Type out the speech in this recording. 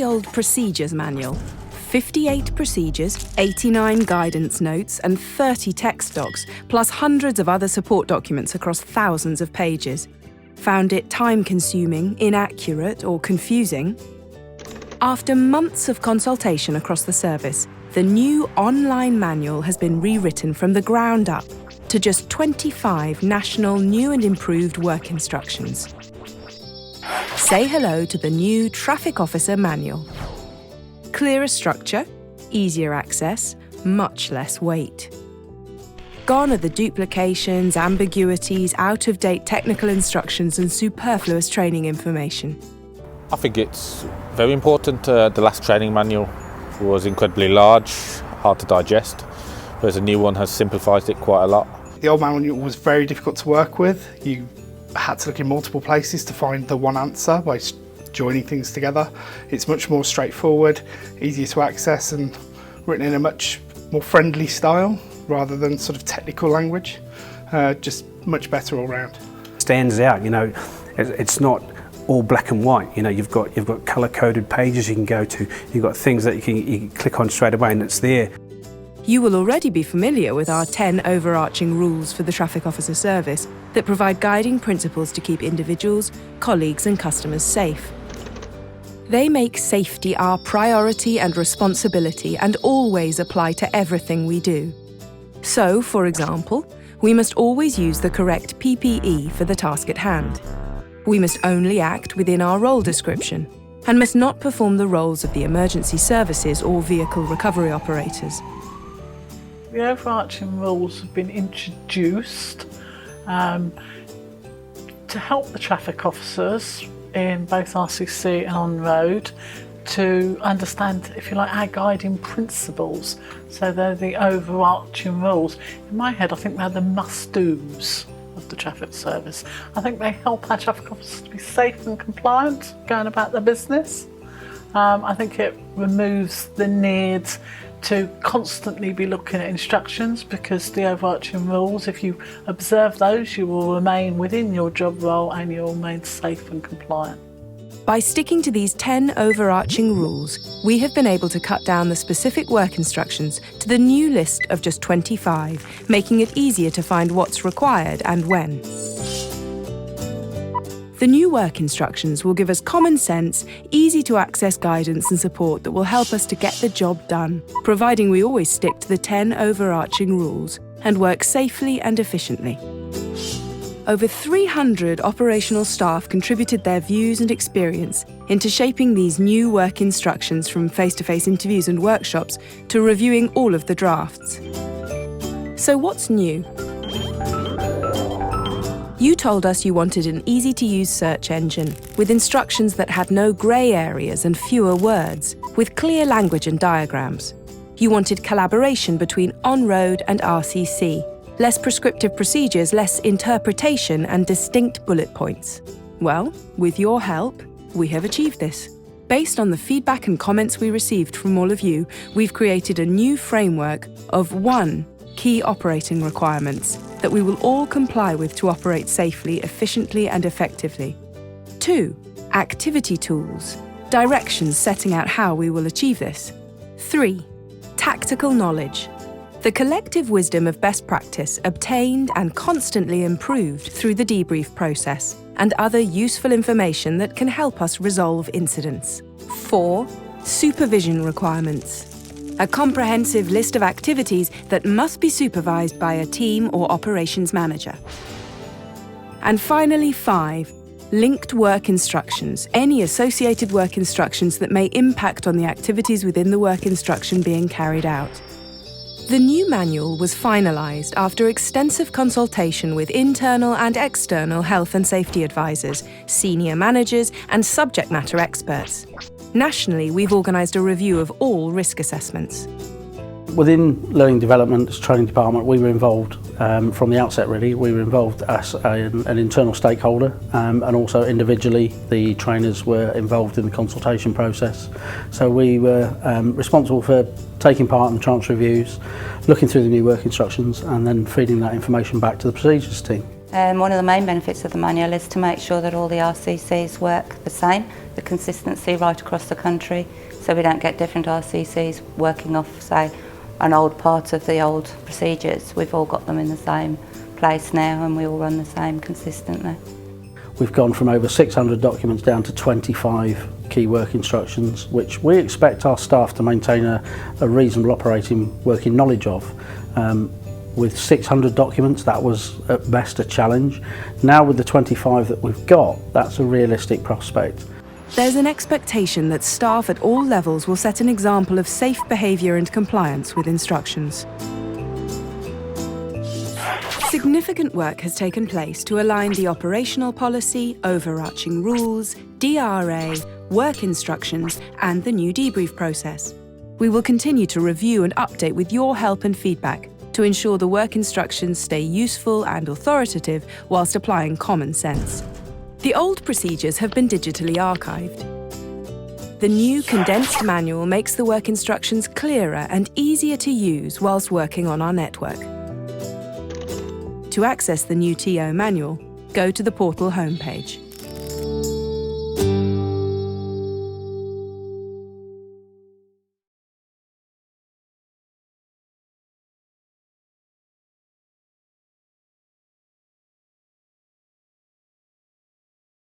old procedures manual. 58 procedures, 89 guidance notes, and 30 text docs, plus hundreds of other support documents across thousands of pages. Found it time-consuming, inaccurate, or confusing? After months of consultation across the service, the new online manual has been rewritten from the ground up to just 25 national new and improved work instructions. Say hello to the new Traffic Officer Manual. Clearer structure, easier access, much less weight. Gone are the duplications, ambiguities, out-of-date technical instructions and superfluous training information. I think it's very important. The last training manual was incredibly large, hard to digest, whereas the new one has simplified it quite a lot. The old manual was very difficult to work with. You had to look in multiple places to find the one answer by joining things together. It's much more straightforward, easier to access, and written in a much more friendly style rather than sort of technical language. Just much better all round. Stands out, you know, it's not all black and white. You know, you've got colour-coded pages you can go to. You've got things that you can click on straight away and it's there. You will already be familiar with our 10 overarching rules for the Traffic Officer Service that provide guiding principles to keep individuals, colleagues and customers safe. They make safety our priority and responsibility and always apply to everything we do. So, for example, we must always use the correct PPE for the task at hand. We must only act within our role description and must not perform the roles of the emergency services or vehicle recovery operators. The overarching rules have been introduced to help the traffic officers in both RCC and on road to understand, if you like, our guiding principles. So they're the overarching rules. In my head, I think they're the must-dos of the traffic service. I think they help our traffic officers to be safe and compliant going about their business. I think it removes the need to constantly be looking at instructions, because the overarching rules, if you observe those, you will remain within your job role and you'll remain safe and compliant. By sticking to these 10 overarching rules, we have been able to cut down the specific work instructions to the new list of just 25, making it easier to find what's required and when. The new work instructions will give us common sense, easy to access guidance and support that will help us to get the job done, providing we always stick to the 10 overarching rules and work safely and efficiently. Over 300 operational staff contributed their views and experience into shaping these new work instructions, from face-to-face interviews and workshops to reviewing all of the drafts. So what's new? You told us you wanted an easy-to-use search engine with instructions that had no grey areas and fewer words, with clear language and diagrams. You wanted collaboration between on-road and RCC, less prescriptive procedures, less interpretation and distinct bullet points. Well, with your help, we have achieved this. Based on the feedback and comments we received from all of you, we've created a new framework of 1. Key operating requirements that we will all comply with to operate safely, efficiently and effectively. 2. Activity tools, directions setting out how we will achieve this. 3. Tactical knowledge, the collective wisdom of best practice obtained and constantly improved through the debrief process, and other useful information that can help us resolve incidents. 4. Supervision requirements, a comprehensive list of activities that must be supervised by a team or operations manager. And finally, 5. Linked work instructions, any associated work instructions that may impact on the activities within the work instruction being carried out. The new manual was finalised after extensive consultation with internal and external health and safety advisors, senior managers and subject matter experts. Nationally, we've organised a review of all risk assessments. Within Learning Development's training department, we were involved from the outset really. We were involved as an internal stakeholder, and also individually the trainers were involved in the consultation process. So we were responsible for taking part in the chance reviews, looking through the new work instructions and then feeding that information back to the procedures team. One of the main benefits of the manual is to make sure that all the RCCs work the same, the consistency right across the country, so we don't get different RCCs working off, say, an old part of the old procedures. We've all got them in the same place now and we all run the same consistently. We've gone from over 600 documents down to 25 key work instructions, which we expect our staff to maintain a reasonable operating working knowledge of. With 600 documents, that was at best a challenge. Now with the 25 that we've got, that's a realistic prospect. There's an expectation that staff at all levels will set an example of safe behaviour and compliance with instructions. Significant work has taken place to align the operational policy, overarching rules, DRA, work instructions, and the new debrief process. We will continue to review and update with your help and feedback to ensure the work instructions stay useful and authoritative whilst applying common sense. The old procedures have been digitally archived. The new condensed manual makes the work instructions clearer and easier to use whilst working on our network. To access the new TO manual, go to the portal homepage.